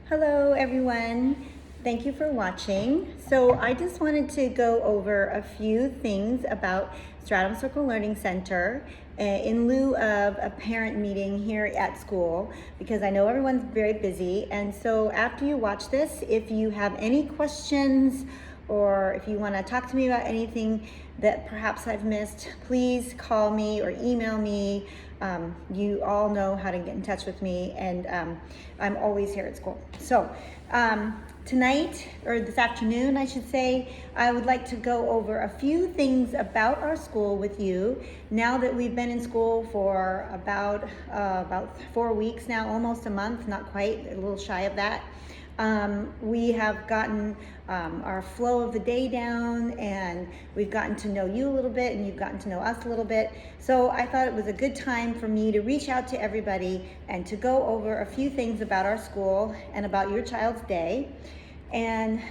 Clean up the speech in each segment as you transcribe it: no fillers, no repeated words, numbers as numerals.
Hello everyone, thank you for watching. So I just wanted to go over a few things about Stratum Circle Learning Center in lieu of a parent meeting here at school, because I know everyone's very busy. And so after you watch this, if you have any questions or if you want to talk to me about anything that perhaps I've missed, please call me or email me. You all know how to get in touch with me, and I'm always here at school. So tonight, or this afternoon I should say, I would like to go over a few things about our school with you now that we've been in school for about 4 weeks now, almost a month, not quite, a little shy of that. We have gotten our flow of the day down, and we've gotten to know you a little bit, and you've gotten to know us a little bit. So I thought it was a good time for me to reach out to everybody and to go over a few things about our school and about your child's day. And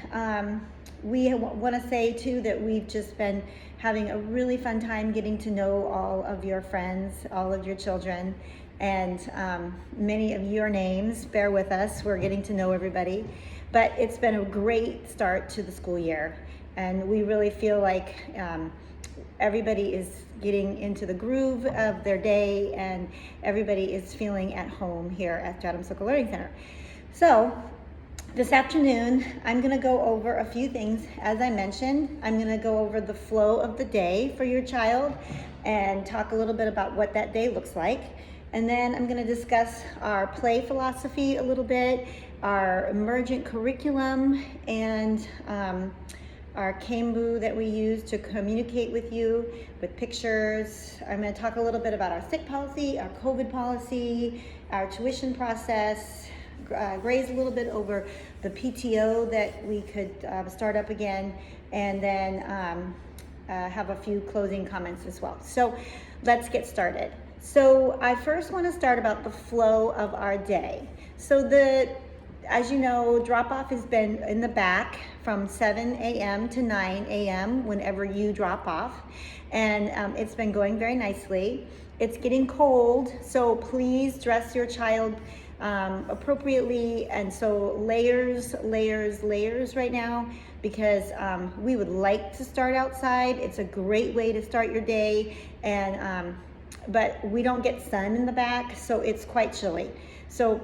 we want to say too that we've just been having a really fun time getting to know all of your friends, all of your children, and many of your names. Bear with us, we're getting to know everybody. But it's been a great start to the school year, and we really feel like everybody is getting into the groove of their day, and everybody is feeling at home here at Stratum Circle Learning Center. So this afternoon, I'm going to go over a few things. As I mentioned, I'm going to go over the flow of the day for your child and talk a little bit about what that day looks like. And then I'm going to discuss our play philosophy a little bit, our emergent curriculum, and our Kambu that we use to communicate with you with pictures. I'm going to talk a little bit about our sick policy, our COVID policy, our tuition process, graze a little bit over the PTO that we could start up again, and then have a few closing comments as well. So let's get started. So I first want to start about the flow of our day. So as you know, drop-off has been in the back from 7 a.m. to 9 a.m. whenever you drop off, and it's been going very nicely. It's getting cold, so please dress your child appropriately, and so layers right now, because we would like to start outside. It's a great way to start your day, and but we don't get sun in the back, so it's quite chilly. So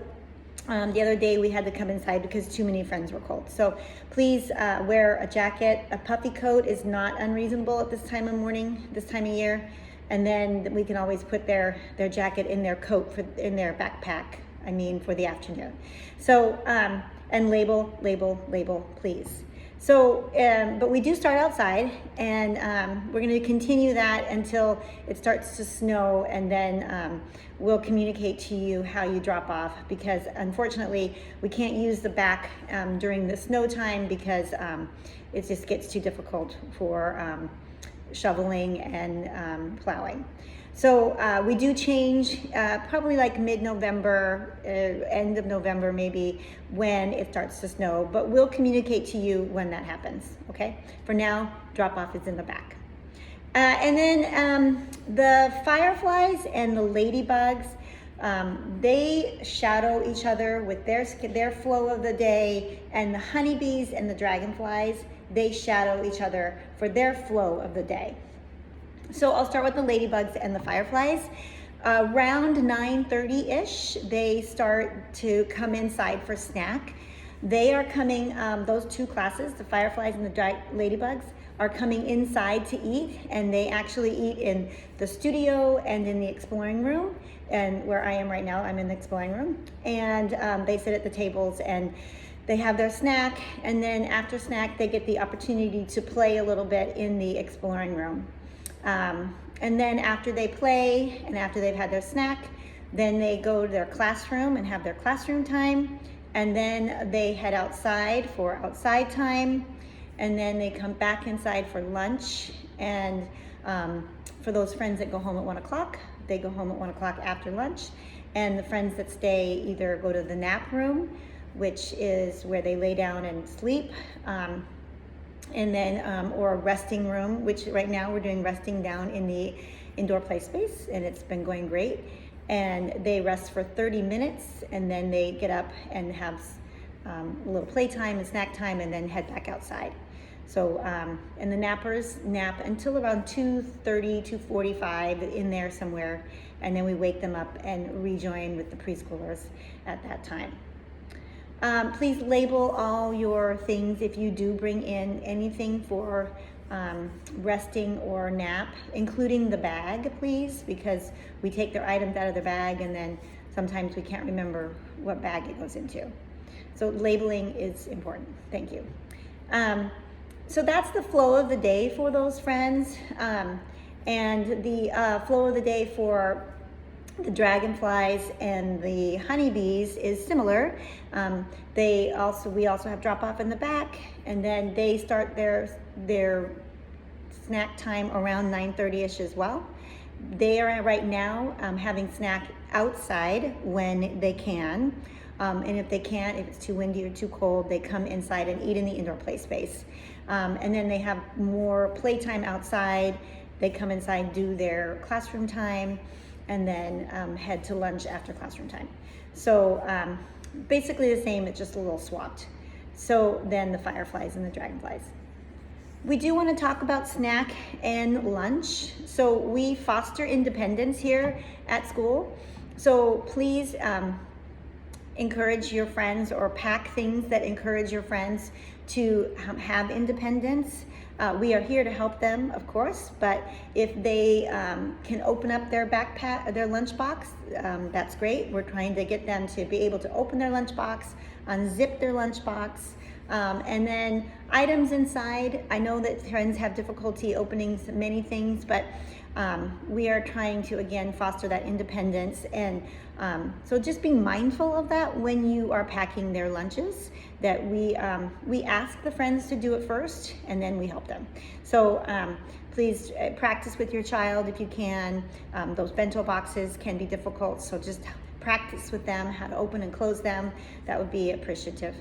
the other day we had to come inside because too many friends were cold. So please wear a jacket. A puffy coat is not unreasonable at this time of morning, this time of year. And then we can always put their jacket in their coat, in their backpack, for the afternoon. So, and label, please. So, but we do start outside, and we're going to continue that until it starts to snow, and then we'll communicate to you how you drop off, because unfortunately we can't use the back during the snow time, because it just gets too difficult for shoveling and plowing. So we do change probably like mid-November, end of November maybe, when it starts to snow, but we'll communicate to you when that happens, okay? For now, drop-off is in the back. And then the fireflies and the ladybugs, they shadow each other with their flow of the day, and the honeybees and the dragonflies, they shadow each other for their flow of the day. So I'll start with the ladybugs and the fireflies. Around 9:30-ish, they start to come inside for snack. They are coming, those two classes, the fireflies and the ladybugs, are coming inside to eat, and they actually eat in the studio and in the exploring room. And where I am right now, I'm in the exploring room. And they sit at the tables and they have their snack, and then after snack, they get the opportunity to play a little bit in the exploring room. And then after they play and after they've had their snack, then they go to their classroom and have their classroom time, and then they head outside for outside time, and then they come back inside for lunch. And for those friends that go home at 1 o'clock, they go home at 1 o'clock after lunch, and the friends that stay either go to the nap room, which is where they lay down and sleep, and then or a resting room, which right now we're doing resting down in the indoor play space, and it's been going great. And they rest for 30 minutes, and then they get up and have a little playtime and snack time, and then head back outside. So, and the nappers nap until around 2:30, 2:45 in there somewhere, and then we wake them up and rejoin with the preschoolers at that time. Please label all your things if you do bring in anything for resting or nap, including the bag, please, because we take their items out of the bag and then sometimes we can't remember what bag it goes into. So labeling is important. Thank you. So that's the flow of the day for those friends. And the flow of the day for the dragonflies and the honeybees is similar. We also have drop off in the back, and then they start their snack time around 9:30ish as well. They are right now having snack outside when they can. And if they can't, if it's too windy or too cold, they come inside and eat in the indoor play space. And then they have more playtime outside. They come inside, do their classroom time, and then head to lunch after classroom time. So basically the same, it's just a little swapped. So then the fireflies and the dragonflies. We do want to talk about snack and lunch. So we foster independence here at school. So please encourage your friends or pack things that encourage your friends to have independence. We are here to help them, of course, but if they can open up their backpack, their lunchbox, that's great. We're trying to get them to be able to open their lunchbox, unzip their lunchbox, and then items inside. I know that friends have difficulty opening many things, but we are trying to, again, foster that independence. And so just be mindful of that when you are packing their lunches, that we ask the friends to do it first, and then we help them. So please practice with your child if you can. Those bento boxes can be difficult, so just practice with them how to open and close them. That would be appreciative.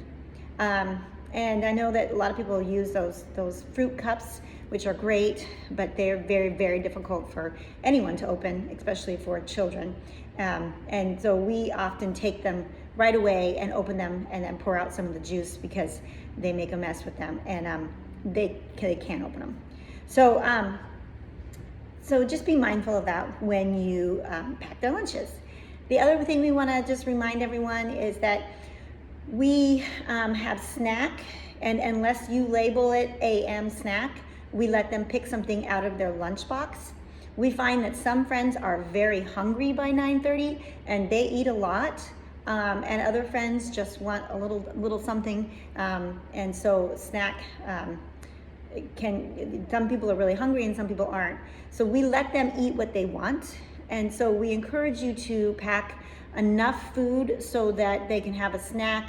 And I know that a lot of people use those fruit cups, which are great, but they're very, very difficult for anyone to open, especially for children. And so we often take them right away and open them and then pour out some of the juice because they make a mess with them, and they can't open them. So, so just be mindful of that when you pack their lunches. The other thing we want to just remind everyone is that we have snack, and unless you label it AM snack, we let them pick something out of their lunchbox. We find that some friends are very hungry by 9:30 and they eat a lot, and other friends just want a little something, and so snack some people are really hungry and some people aren't. So we let them eat what they want, and so we encourage you to pack enough food so that they can have a snack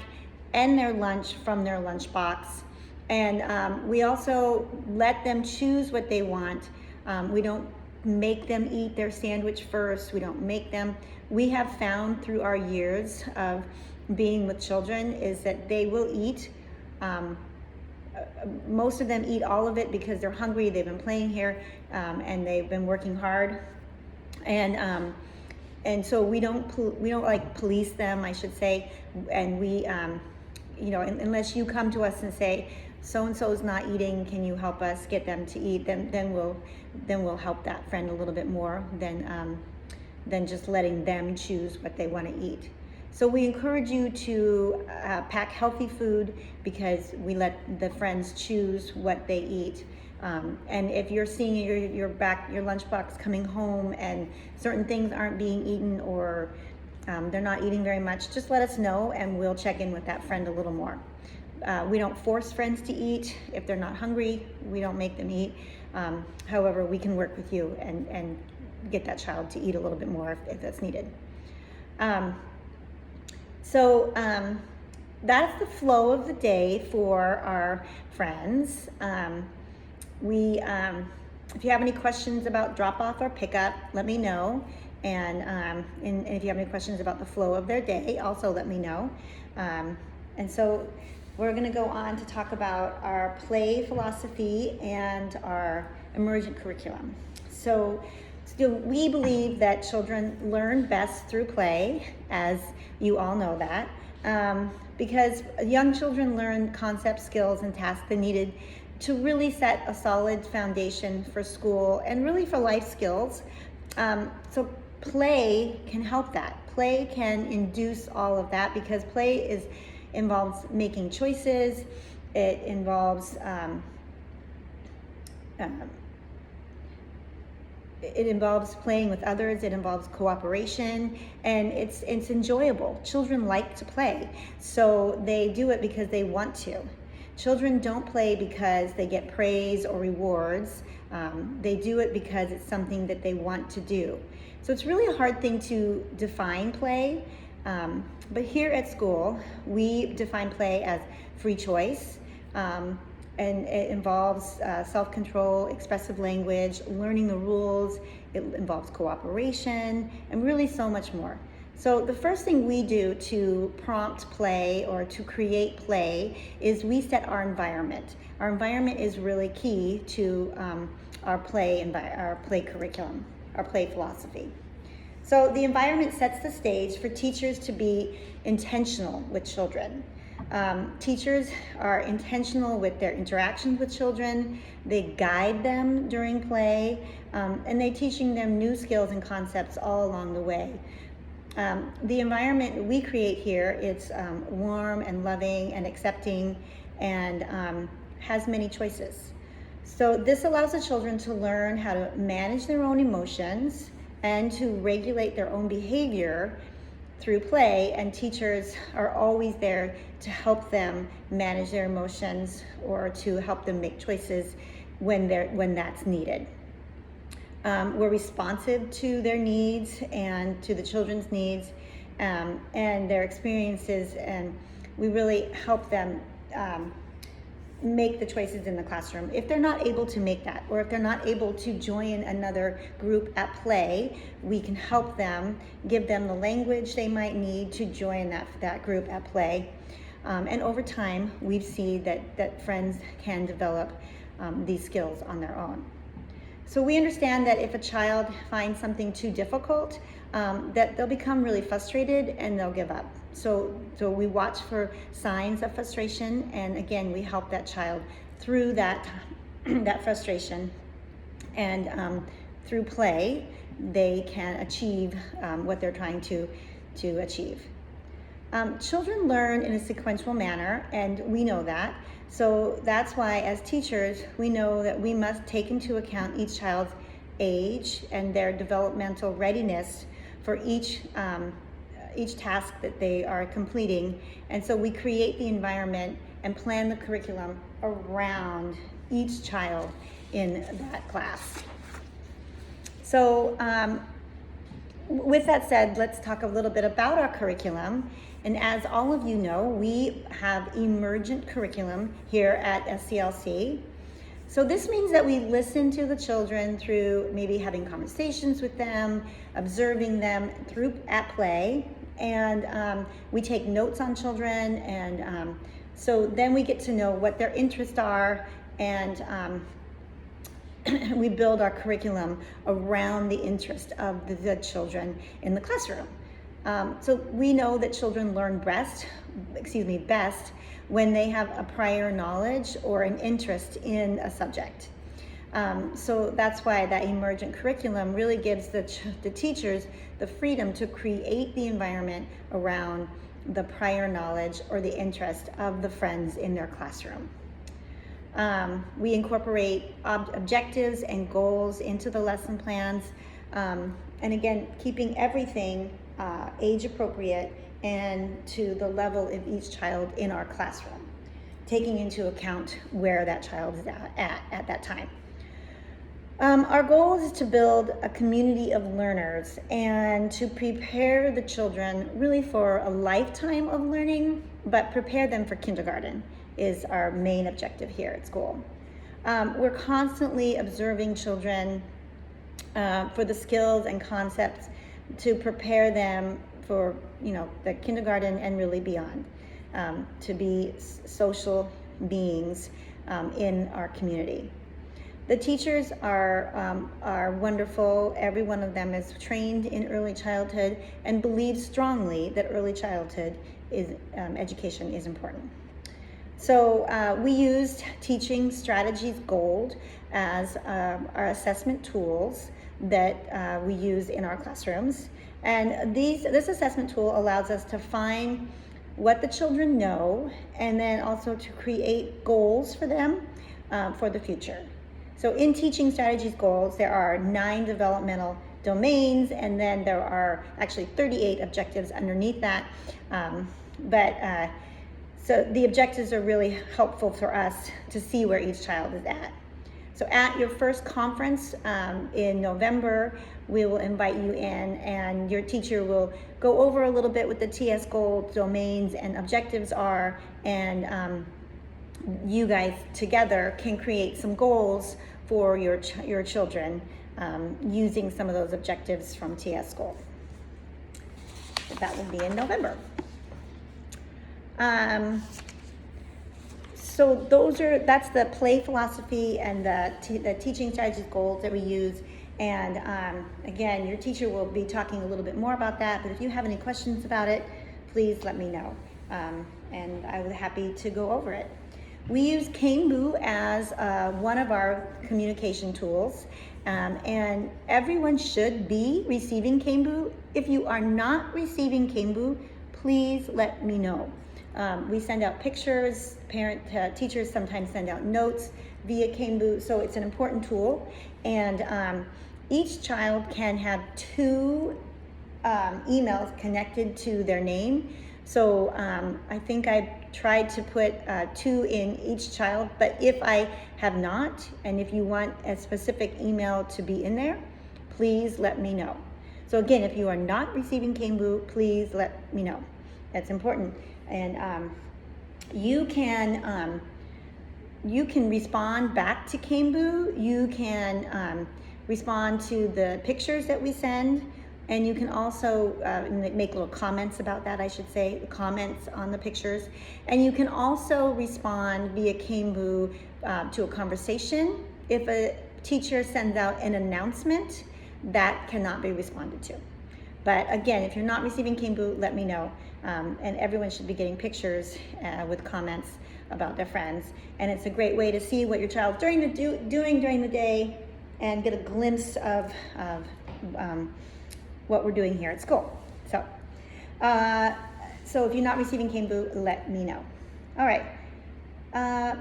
and their lunch from their lunchbox. And we also let them choose what they want. We don't make them eat their sandwich first. We don't make them. We have found through our years of being with children is that they will eat. Most of them eat all of it because they're hungry. They've been playing here, and they've been working hard. And so we don't like police them, I should say. And we, unless you come to us and say, so-and-so is not eating, can you help us get them to eat? Then we'll help that friend a little bit more than just letting them choose what they want to eat. So we encourage you to pack healthy food because we let the friends choose what they eat. And if you're seeing your lunchbox coming home and certain things aren't being eaten or they're not eating very much, just let us know and we'll check in with that friend a little more. We don't force friends to eat. If they're not hungry, we don't make them eat. However, we can work with you and get that child to eat a little bit more if that's needed. So that's the flow of the day for our friends. If you have any questions about drop-off or pickup, let me know. And if you have any questions about the flow of their day, also let me know. And so we're going to go on to talk about our play philosophy and our emergent curriculum. So So we believe that children learn best through play, as you all know that, because young children learn concepts, skills, and tasks they needed to really set a solid foundation for school and really for life skills. So play can help that. Play can induce all of that because play involves making choices. It involves playing with others, it involves cooperation, and it's enjoyable. Children like to play, so they do it because they want to. Children don't play because they get praise or rewards. They do it because it's something that they want to do. So it's really a hard thing to define play, but here at school, we define play as free choice, and it involves self-control, expressive language, learning the rules. It involves cooperation, and really so much more. So the first thing we do to prompt play or to create play is we set our environment. Our environment is really key to our play curriculum, our play philosophy. So the environment sets the stage for teachers to be intentional with children. Teachers are intentional with their interactions with children. They guide them during play, and they're teaching them new skills and concepts all along the way. The environment we create here, it's warm and loving and accepting, and has many choices. So this allows the children to learn how to manage their own emotions and to regulate their own behavior through play, and teachers are always there to help them manage their emotions or to help them make choices when that's needed. We're responsive to their needs and to the children's needs and their experiences, and we really help them make the choices in the classroom. If they're not able to make that, or if they're not able to join another group at play, we can help them, give them the language they might need to join that group at play. And over time, we've seen that friends can develop these skills on their own. So we understand that if a child finds something too difficult, that they'll become really frustrated and they'll give up. So we watch for signs of frustration, and again, we help that child through that frustration, and through play, they can achieve what they're trying to achieve. Children learn in a sequential manner, and we know that. So that's why, as teachers, we know that we must take into account each child's age and their developmental readiness for each task that they are completing. And so we create the environment and plan the curriculum around each child in that class. So with that said, let's talk a little bit about our curriculum. And as all of you know, we have emergent curriculum here at SCLC. So this means that we listen to the children through maybe having conversations with them, observing them at play, and we take notes on children, and so then we get to know what their interests are, and we build our curriculum around the interest of the children in the classroom. So we know that children learn best when they have a prior knowledge or an interest in a subject. So that's why that emergent curriculum really gives the teachers the freedom to create the environment around the prior knowledge or the interest of the friends in their classroom. We incorporate objectives and goals into the lesson plans, and again, keeping everything age appropriate and to the level of each child in our classroom, taking into account where that child is at that time. Our goal is to build a community of learners and to prepare the children really for a lifetime of learning, but prepare them for kindergarten is our main objective here at school. We're constantly observing children for the skills and concepts to prepare them for the kindergarten and really beyond, to be social beings in our community. The teachers are wonderful. Every one of them is trained in early childhood and believes strongly that early childhood education is important. So we used Teaching Strategies Gold as our assessment tools that we use in our classrooms. And this assessment tool allows us to find what the children know and then also to create goals for them for the future. So in Teaching Strategies Goals, there are 9 developmental domains, and then there are actually 38 objectives underneath that. So the objectives are really helpful for us to see where each child is at. So at your first conference in November, we will invite you in, and your teacher will go over a little bit what the TS Gold domains and objectives are, and you guys together can create some goals for your children using some of those objectives from TS Gold. That will be in November. So that's the play philosophy and the Teaching Strategies Goals that we use. And again, your teacher will be talking a little bit more about that, but if you have any questions about it, please let me know. And I was happy to go over it. We use Canebo as one of our communication tools, and everyone should be receiving Canebo. If you are not receiving Canebo, please let me know. We send out pictures, teachers sometimes send out notes via Canebo, so it's an important tool. And each child can have 2 emails connected to their name. So I think I tried to put 2 in each child, but if I have not, and if you want a specific email to be in there, please let me know. So again, if you are not receiving Canebo, please let me know. That's important. And you can respond back to Canebo. You can respond to the pictures that we send, and you can also make little comments about that, I should say, comments on the pictures. And you can also respond via Canebo to a conversation. If a teacher sends out an announcement, that cannot be responded to. But again, if you're not receiving Canebo, let me know. And everyone should be getting pictures with comments about their friends. And it's a great way to see what your child's doing during the day and get a glimpse of what we're doing here at school. So if you're not receiving Canebo, let me know. All right.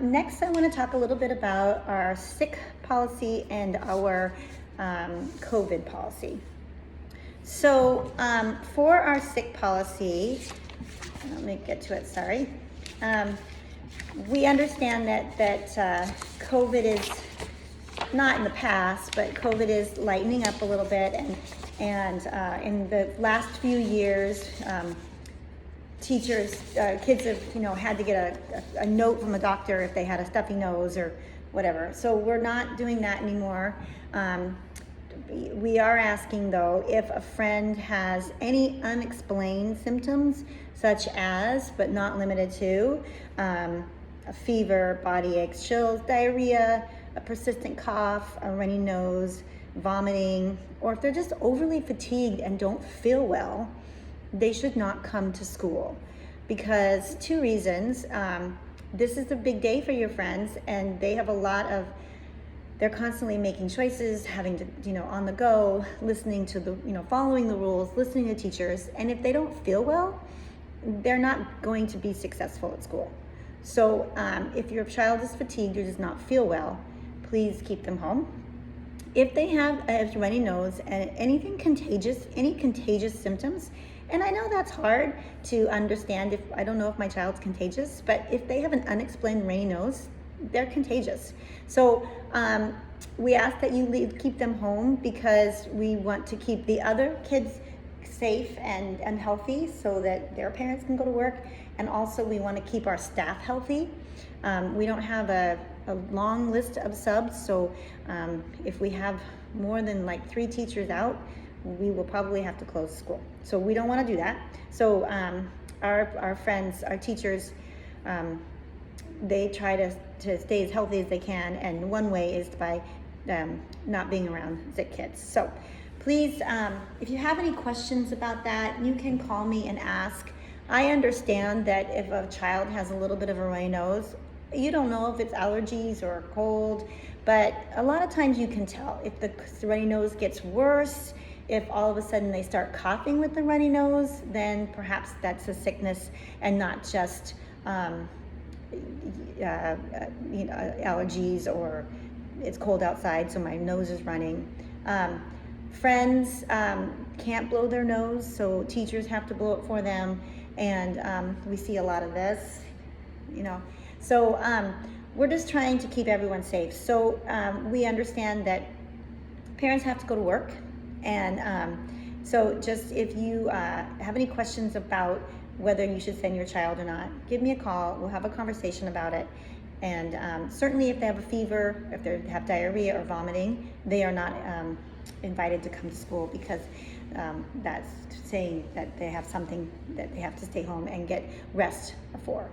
Next, I want to talk a little bit about our sick policy and our COVID policy. So for our sick policy, let me get to it, sorry. We understand that COVID is not in the past, but COVID is lightening up a little bit, and in the last few years, kids have had to get a note from a doctor if they had a stuffy nose or whatever. So we're not doing that anymore. We are asking though if a friend has any unexplained symptoms, such as, but not limited to, a fever, body aches, chills, diarrhea, a persistent cough, a runny nose, vomiting, or if they're just overly fatigued and don't feel well, they should not come to school. Because 2 reasons. This is a big day for your friends, and they have they're constantly making choices, having to, on the go, listening to following the rules, listening to teachers. And if they don't feel well, they're not going to be successful at school. So if your child is fatigued or does not feel well, please keep them home. If they have a runny nose and any contagious symptoms, and I know that's hard to understand, I don't know if my child's contagious, but if they have an unexplained runny nose, they're contagious. So we ask that you keep them home because we want to keep the other kids safe and healthy so that their parents can go to work, and also we want to keep our staff healthy. We don't have a long list of subs, so if we have more than 3 teachers out, we will probably have to close school. So we don't want to do that. So our friends, our teachers, they try to stay as healthy as they can, and one way is by not being around sick kids. So please, if you have any questions about that, you can call me and ask. I understand that if a child has a little bit of a runny nose, you don't know if it's allergies or cold, but a lot of times you can tell if the runny nose gets worse. If all of a sudden they start coughing with the runny nose, then perhaps that's a sickness and not just allergies, or it's cold outside so my nose is running. Friends can't blow their nose, so teachers have to blow it for them, and we see a lot of this, So we're just trying to keep everyone safe. So we understand that parents have to go to work, and so just if you have any questions about whether you should send your child or not, give me a call. We'll have a conversation about it. And certainly if they have a fever, if they have diarrhea or vomiting, they are not invited to come to school, because that's saying that they have something that they have to stay home and get rest for.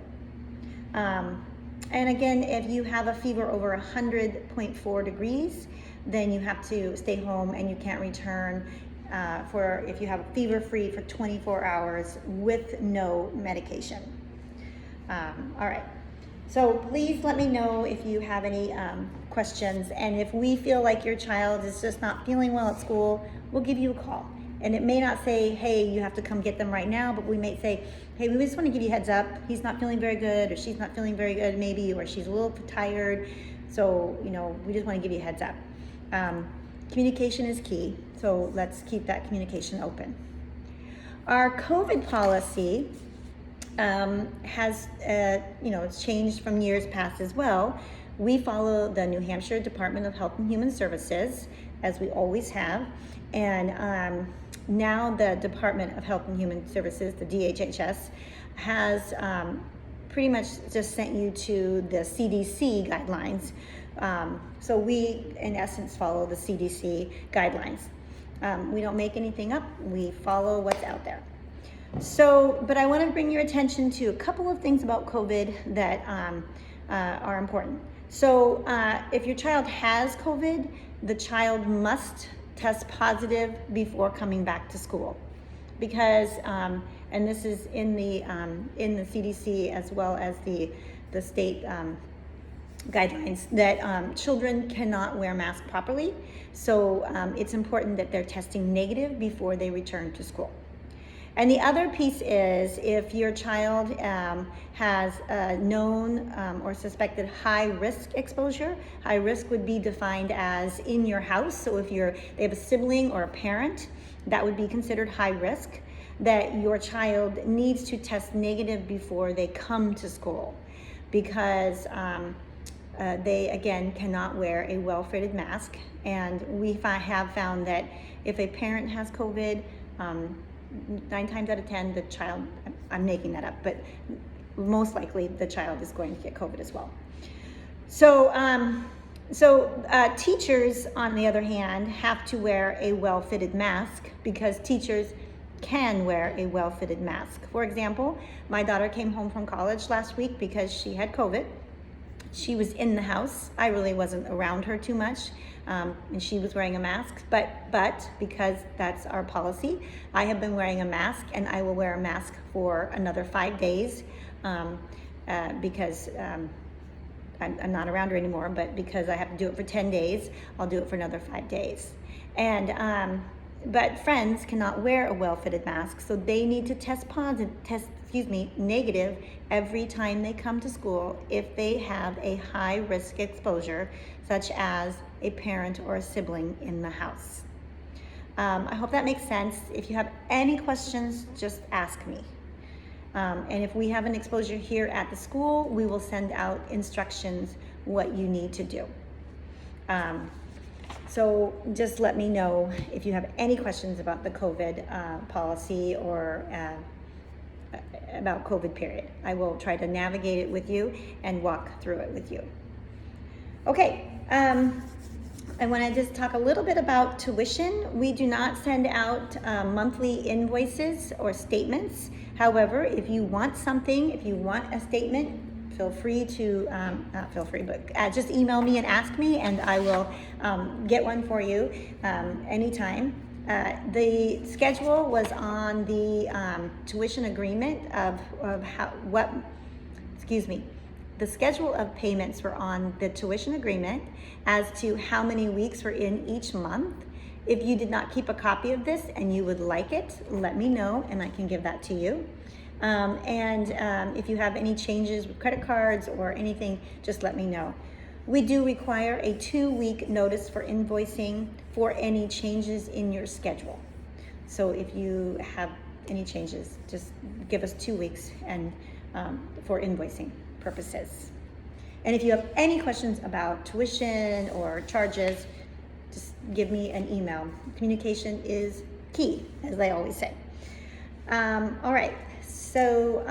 And again, if you have a fever over 100.4 degrees, then you have to stay home and you can't return if you have a fever free for 24 hours with no medication. All right. So please let me know if you have any questions, and if we feel like your child is just not feeling well at school, we'll give you a call. And it may not say, hey, you have to come get them right now, but we may say, hey, we just want to give you a heads up. He's not feeling very good, or she's not feeling very good maybe, or she's a little tired. So, we just want to give you a heads up. Communication is key, so let's keep that communication open. Our COVID policy has, it's changed from years past as well. We follow the New Hampshire Department of Health and Human Services, as we always have. And now the Department of Health and Human Services, the DHHS, has pretty much just sent you to the CDC guidelines. So we, in essence, follow the CDC guidelines. We don't make anything up. We follow what's out there. So, but I want to bring your attention to a couple of things about COVID that are important. So if your child has COVID, the child must test positive before coming back to school, because, and this is in the CDC as well as the state guidelines, that children cannot wear masks properly. So it's important that they're testing negative before they return to school. And the other piece is, if your child has a known or suspected high risk exposure. High risk would be defined as in your house. So if they have a sibling or a parent, that would be considered high risk, that your child needs to test negative before they come to school, because they, again, cannot wear a well-fitted mask. And we have found that if a parent has COVID, 9 times out of 10, the child, I'm making that up, but most likely the child is going to get COVID as well. So, teachers, on the other hand, have to wear a well-fitted mask, because teachers can wear a well-fitted mask. For example, my daughter came home from college last week because she had COVID. She was in the house. I really wasn't around her too much, and she was wearing a mask, but because that's our policy, I have been wearing a mask, and I will wear a mask for another 5 days, because I'm not around her anymore, but because I have to do it for 10 days, I'll do it for another 5 days. And but friends cannot wear a well-fitted mask, so they need to test negative every time they come to school if they have a high risk exposure, such as a parent or a sibling in the house. I hope that makes sense. If you have any questions, just ask me. And if we have an exposure here at the school, we will send out instructions what you need to do. So just let me know if you have any questions about the COVID policy or about COVID period. I will try to navigate it with you and walk through it with you. Okay, I want to just talk a little bit about tuition. We do not send out monthly invoices or statements. However, if you want something, if you want a statement feel free to, not feel free, but just email me and ask me, and I will get one for you anytime. The schedule was on the tuition agreement of the schedule of payments were on the tuition agreement as to how many weeks were in each month. If you did not keep a copy of this and you would like it, let me know and I can give that to you. If you have any changes with credit cards or anything, just let me know. We do require a 2-week notice for invoicing for any changes in your schedule. So if you have any changes, just give us 2 weeks and for invoicing purposes. And if you have any questions about tuition or charges, just give me an email. Communication is key, as I always say. All right, so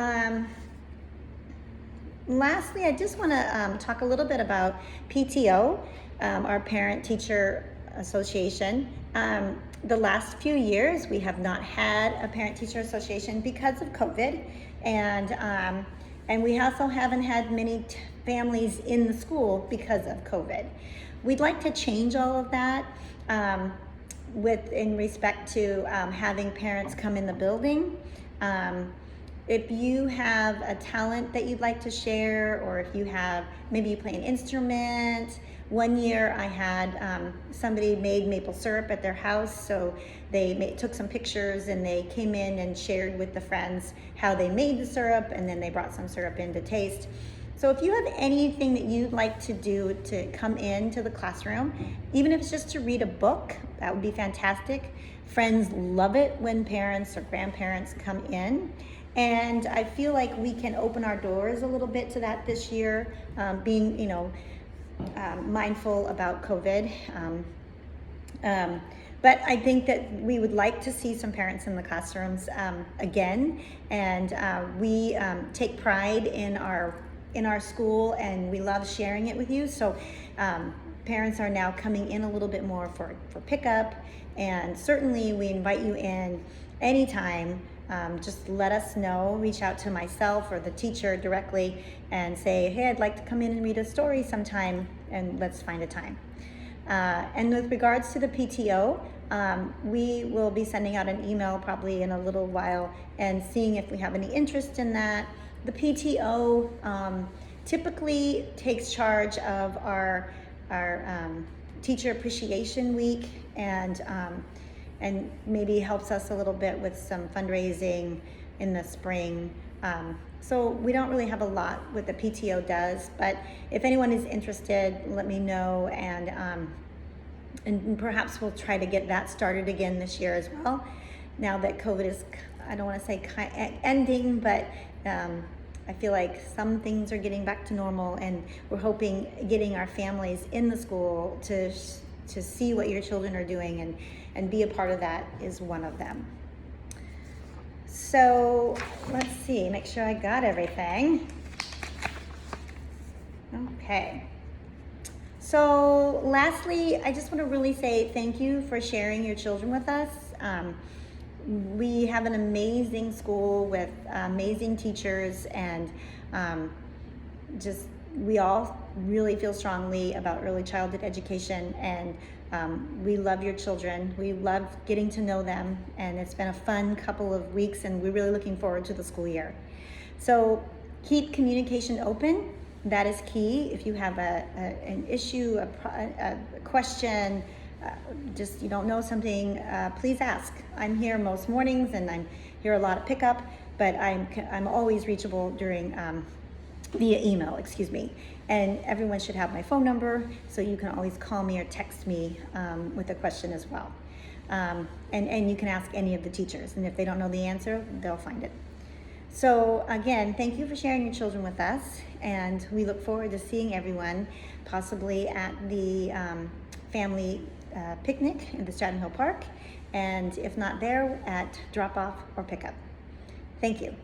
lastly, I just want to talk a little bit about PTO, our Parent Teacher Association. The last few years, we have not had a Parent Teacher Association because of COVID, and we also haven't had many families in the school because of COVID. We'd like to change all of that in respect to having parents come in the building. If you have a talent that you'd like to share, or if you have, maybe you play an instrument. One year I had somebody made maple syrup at their house, so they took some pictures and they came in and shared with the friends how they made the syrup, and then they brought some syrup in to taste. So if you have anything that you'd like to do to come into the classroom, even if it's just to read a book, that would be fantastic. Friends love it when parents or grandparents come in. And I feel like we can open our doors a little bit to that this year, being, mindful about COVID. But I think that we would like to see some parents in the classrooms again. And we take pride in our school, and we love sharing it with you. So parents are now coming in a little bit more for pickup, and certainly we invite you in anytime. Just let us know, reach out to myself or the teacher directly and say, hey, I'd like to come in and read a story sometime, and let's find a time. And with regards to the PTO, we will be sending out an email probably in a little while and seeing if we have any interest in that. The PTO typically takes charge of our Teacher Appreciation Week, and maybe helps us a little bit with some fundraising in the spring. So we don't really have a lot what the PTO does, but if anyone is interested, let me know, and perhaps we'll try to get that started again this year as well. Now that COVID is, I don't want to say ending, but I feel like some things are getting back to normal, and we're hoping getting our families in the school to see what your children are doing and be a part of that is one of them. So let's see, make sure I got everything. Okay. So lastly, I just want to really say thank you for sharing your children with us. We have an amazing school with amazing teachers, and we all really feel strongly about early childhood education, and we love your children. We love getting to know them, and it's been a fun couple of weeks, and we're really looking forward to the school year. So keep communication open. That is key. If you have an issue, a question, just you don't know something, please ask. I'm here most mornings, and I'm here a lot at pickup, but I'm always reachable during via email, excuse me. And everyone should have my phone number, so you can always call me or text me with a question as well. And you can ask any of the teachers, and if they don't know the answer, they'll find it. So again, thank you for sharing your children with us, and we look forward to seeing everyone possibly at the family picnic in the Stratton Hill Park, and if not there, at drop-off or pickup. Thank you.